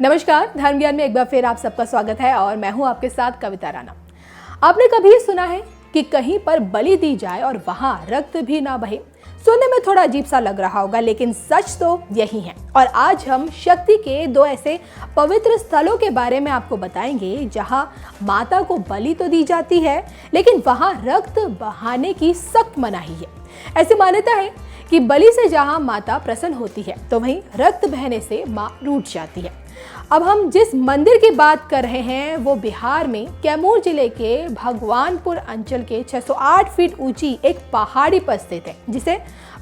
नमस्कार, धर्म ज्ञान में एक बार फिर आप सबका स्वागत है और मैं हूं आपके साथ कविता राणा। आपने कभी सुना है कि कहीं पर बलि दी जाए और वहां रक्त भी ना बहे? सुनने में थोड़ा अजीब सा लग रहा होगा, लेकिन सच तो यही है। और आज हम शक्ति के दो ऐसे पवित्र स्थलों के बारे में आपको बताएंगे जहां माता को बलि तो दी जाती है, लेकिन वहां रक्त बहाने की सख्त मनाही है। ऐसी मान्यता है कि बलि से जहां माता प्रसन्न होती है, तो वहीं रक्त बहने से मां रूठ जाती है। अब हम जिस मंदिर की बात कर रहे हैं वो बिहार में कैमूर जिले के भगवानपुर अंचल के 608 फीट ऊंची एक पहाड़ी पर स्थित है, जिसे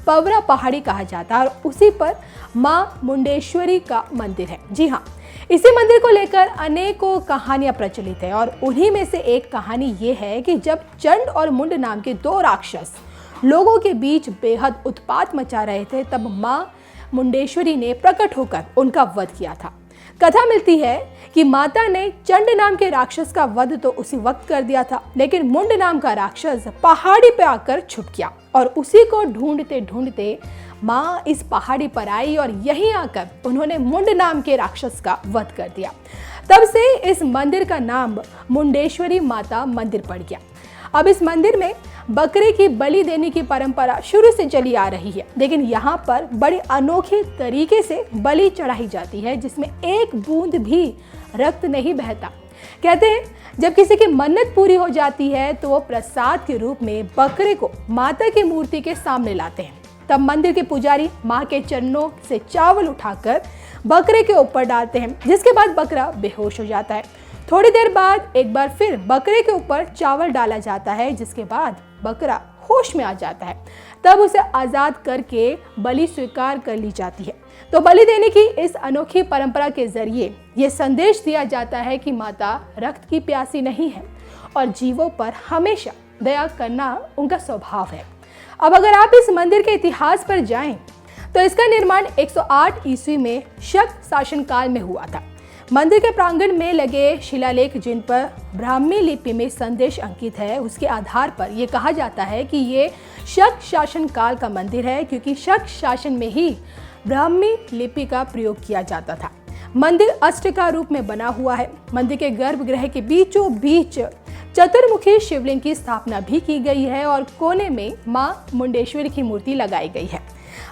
पवरा पहाड़ी कहा जाता है और उसी पर मां मुंडेश्वरी का मंदिर है। जी हाँ, इसी मंदिर को लेकर अनेकों कहानियां प्रचलित है और उन्हीं में से एक कहानी ये है कि जब चंड और मुंड नाम के दो राक्षस लोगों के बीच बेहद उत्पात मचा रहे थे, तब मां मुंडेश्वरी ने प्रकट होकर उनका वध किया था। कथा मिलती है कि माता ने चंड नाम के राक्षस का वध तो उसी वक्त कर दिया था, लेकिन मुंड नाम का राक्षस पहाड़ी पे आकर छुप गया और उसी को ढूंढते ढूंढते माँ इस पहाड़ी पर आई और यहीं आकर उन्होंने मुंड नाम के राक्षस का वध कर दिया। तब से इस मंदिर का नाम मुंडेश्वरी माता मंदिर पड़ गया। अब इस मंदिर में बकरे की बलि देने की परंपरा शुरू से चली आ रही है, लेकिन यहाँ पर बड़े अनोखे तरीके से बलि चढ़ाई जाती है, जिसमें एक बूंद भी रक्त नहीं बहता। कहते हैं जब किसी की मन्नत पूरी हो जाती है तो वो प्रसाद के रूप में बकरे को माता की मूर्ति के सामने लाते हैं। तब मंदिर के पुजारी माँ के चरणों से चावल उठाकर बकरे के ऊपर डालते हैं, जिसके बाद बकरा बेहोश हो जाता है। थोड़ी देर बाद एक बार फिर बकरे के ऊपर चावल डाला जाता है, जिसके बाद बकरा होश में आ जाता है। तब उसे आजाद करके बलि स्वीकार कर ली जाती है। तो बलि देने की इस अनोखी परंपरा के जरिए ये संदेश दिया जाता है कि माता रक्त की प्यासी नहीं है और जीवों पर हमेशा दया करना उनका स्वभाव है। अब अगर आप इस मंदिर के इतिहास पर जाएं, तो इसका निर्माण 108 ईस्वी में शक शासनकाल में हुआ था। मंदिर के प्रांगण में लगे शिलालेख, जिन पर ब्राह्मी लिपि में संदेश अंकित है, उसके आधार पर यह कहा जाता है कि ये शक शासन काल का मंदिर है, क्योंकि शक शासन में ही ब्राह्मी लिपि का प्रयोग किया जाता था। मंदिर अष्टका रूप में बना हुआ है। मंदिर के गर्भगृह के बीचों बीच चतुर्मुखी शिवलिंग की स्थापना भी की गई है और कोने में मां मुंडेश्वरी की मूर्ति लगाई गई है।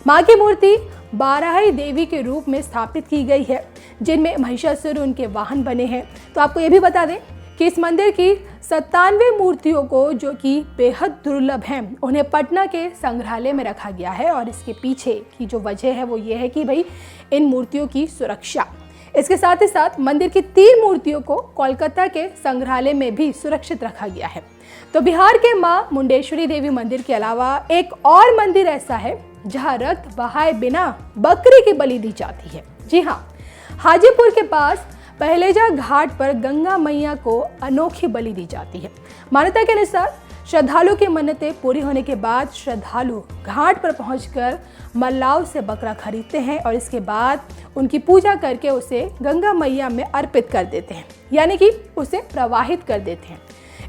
मां की मूर्ति बाराही देवी के रूप में स्थापित की गई है, जिनमें महिषासुर उनके वाहन बने हैं। तो आपको ये भी बता दें कि इस मंदिर की 97 मूर्तियों को, जो कि बेहद दुर्लभ हैं, उन्हें पटना के संग्रहालय में रखा गया है। और इसके पीछे की जो वजह है वो ये है कि भाई इन मूर्तियों की सुरक्षा। इसके साथ ही साथ मंदिर की 3 मूर्तियों को कोलकाता के संग्रहालय में भी सुरक्षित रखा गया है। तो बिहार के मां मुंडेश्वरी देवी मंदिर के अलावा एक और मंदिर ऐसा है जहां रक्त बहाए बिना बकरी की बलि दी जाती है। जी हाँ, हाजीपुर के पास पहलेजा घाट पर गंगा मैया को अनोखी बलि दी जाती है। मान्यता के अनुसार श्रद्धालु की मन्नतें पूरी होने के बाद श्रद्धालु घाट पर पहुंचकर मल्लाव से बकरा खरीदते हैं और इसके बाद उनकी पूजा करके उसे गंगा मैया में अर्पित कर देते हैं, यानी कि उसे प्रवाहित कर देते हैं।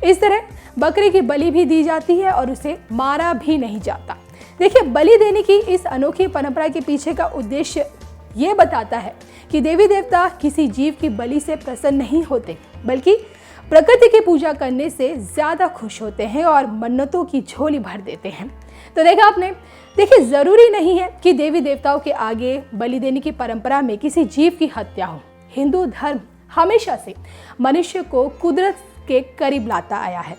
इस तरह बकरे की बलि भी दी जाती है और उसे मारा भी नहीं जाता। देखिए, बलि देने की इस अनोखी परंपरा के पीछे का उद्देश्य ये बताता है कि देवी देवता किसी जीव की बलि से प्रसन्न नहीं होते, बल्कि प्रकृति की पूजा करने से ज्यादा खुश होते हैं और मन्नतों की झोली भर देते हैं। तो देखा आपने, देखिए जरूरी नहीं है कि देवी देवताओं के आगे बलि देने की परंपरा में किसी जीव की हत्या हो। हिंदू धर्म हमेशा से मनुष्य को कुदरत के करीब लाता आया है।